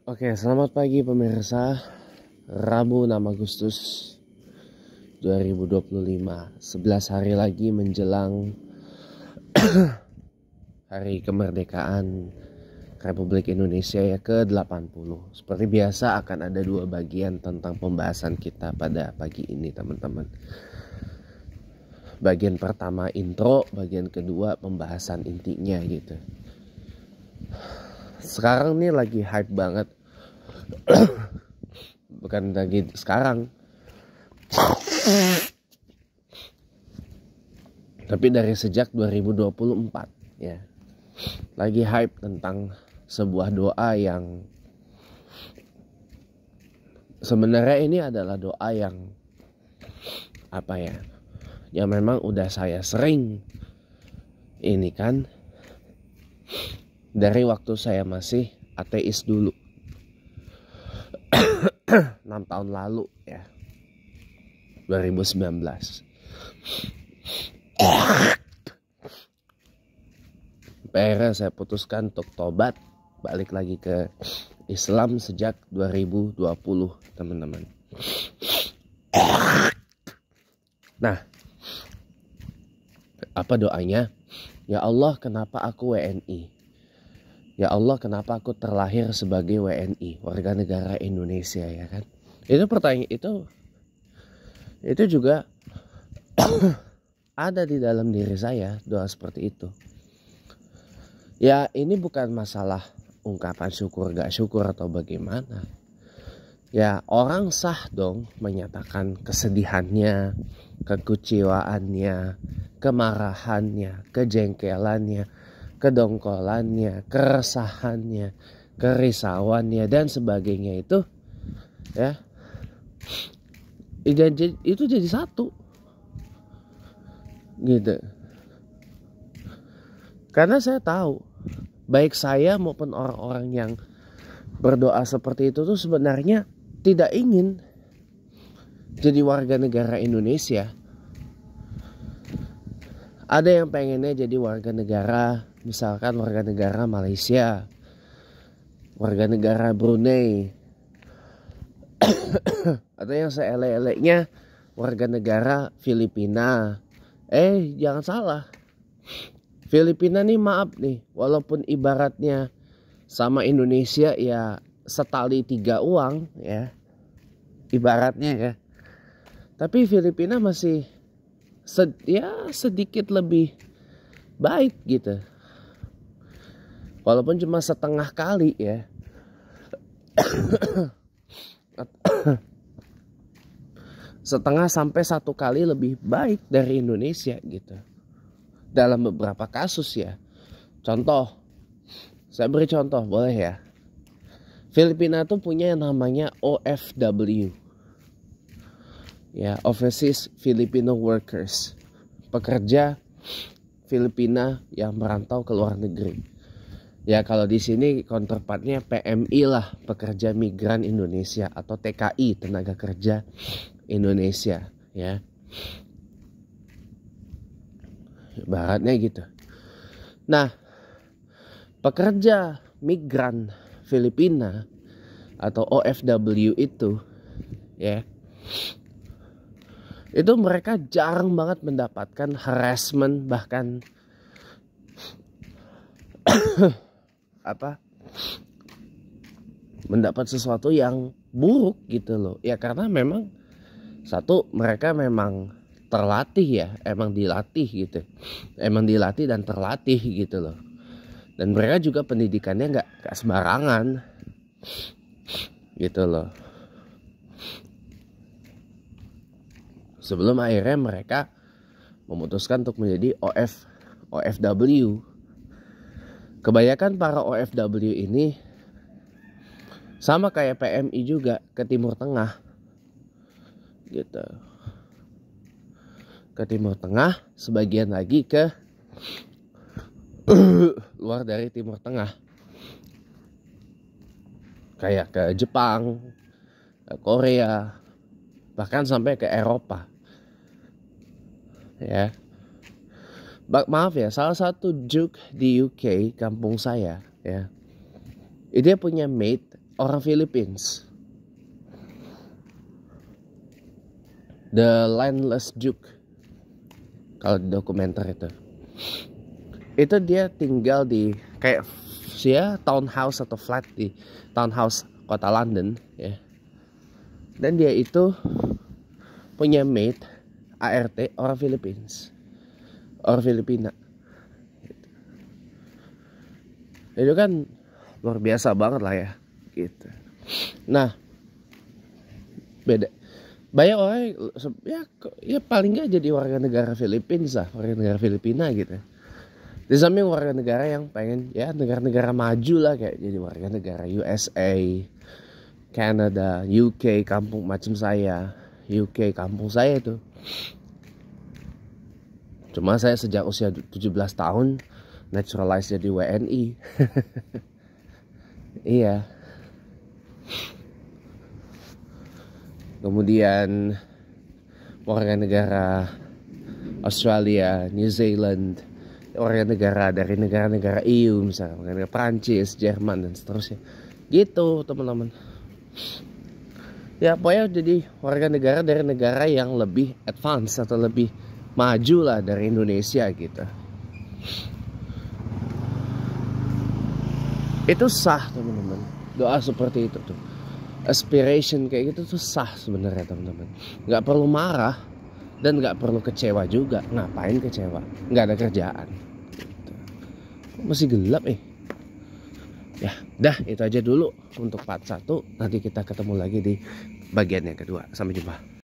Oke, selamat pagi pemirsa. Rabu 6 Agustus 2025. 11 hari lagi menjelang hari kemerdekaan Republik Indonesia ya ke-80. Seperti biasa akan ada dua bagian tentang pembahasan kita pada pagi ini, teman-teman. Bagian pertama intro, bagian kedua pembahasan intinya gitu. Sekarang nih lagi hype banget. Bukan lagi sekarang, tapi dari sejak 2024 ya. Lagi hype tentang sebuah doa yang sebenarnya ini adalah doa yang apa ya? Ya memang udah saya sering ini kan dari waktu saya masih ateis dulu. 6 tahun lalu ya, 2019. Akhirnya saya putuskan untuk tobat, balik lagi ke Islam sejak 2020, teman-teman. Nah, apa doanya? Ya Allah, kenapa aku WNI? Ya Allah, kenapa aku terlahir sebagai WNI, warga negara Indonesia, ya kan? Itu pertanyaan itu juga ada di dalam diri saya, doa seperti itu. Ya, ini bukan masalah ungkapan syukur gak syukur atau bagaimana. Ya, orang sah dong menyatakan kesedihannya, kekecewaannya, kemarahannya, kejengkelannya, kedongkolannya, keresahannya, kerisauannya dan sebagainya itu ya. Itu jadi satu gitu. Karena saya tahu baik saya maupun orang-orang yang berdoa seperti itu tuh sebenarnya tidak ingin jadi warga negara Indonesia. Ada yang pengennya jadi warga negara, misalkan warga negara Malaysia, warga negara Brunei, atau yang seelek-eleknya warga negara Filipina. Jangan salah, Filipina nih maaf nih, walaupun ibaratnya sama Indonesia ya setali tiga uang ya, ibaratnya ya. Tapi Filipina masih sedikit lebih baik gitu. Walaupun cuma setengah kali ya. Setengah sampai satu kali lebih baik dari Indonesia gitu. Dalam beberapa kasus ya. Contoh, saya beri contoh boleh ya. Filipina tuh punya yang namanya OFW. Ya, Overseas Filipino Workers. Pekerja Filipina yang merantau ke luar negeri. Ya, kalau di sini counterpartnya PMI lah, pekerja migran Indonesia, atau TKI, tenaga kerja Indonesia ya. Ibaratnya gitu. Nah, pekerja migran Filipina atau OFW itu ya, itu mereka jarang banget mendapatkan harassment, bahkan mendapat sesuatu yang buruk gitu loh. Ya karena memang satu, mereka memang terlatih ya, emang dilatih gitu. Emang dilatih dan terlatih gitu loh. Dan mereka juga pendidikannya gak sembarangan gitu loh. Sebelum akhirnya mereka memutuskan untuk menjadi OFW. Kebanyakan para OFW ini sama kayak PMI juga ke Timur Tengah gitu. Ke Timur Tengah, sebagian lagi ke luar dari Timur Tengah. Kayak ke Jepang, ke Korea, bahkan sampai ke Eropa. Ya. Maaf ya, salah satu juk di UK kampung saya ya. Dia punya mate orang Philippines. The Landless Duke. Kalau di dokumenter itu dia tinggal di kayak townhouse atau flat di townhouse kota London ya. Dan dia itu punya maid ART orang Filipina. Itu kan luar biasa banget lah ya gitu. Nah, beda banyak orang ya paling nggak jadi warga negara Filipina gitu. Di samping warga negara yang pengen ya negara-negara maju lah, kayak jadi warga negara USA, Canada, UK, kampung macam saya, UK kampung saya itu. Cuma saya sejak usia 17 tahun naturalize jadi WNI. Iya. Kemudian warga negara Australia, New Zealand, warga negara dari negara-negara EU misalnya, warga negara Prancis, Jerman dan seterusnya. Gitu teman-teman. Ya pokoknya jadi warga negara dari negara yang lebih advance atau lebih maju lah dari Indonesia gitu. Itu sah teman-teman. Doa seperti itu tuh, aspiration kayak gitu tuh sah sebenarnya teman-teman. Nggak perlu marah dan nggak perlu kecewa juga. Ngapain kecewa? Nggak ada kerjaan gitu. Masih gelap ya dah, itu aja dulu untuk part 1. Nanti kita ketemu lagi di bagian yang kedua. Sampai jumpa.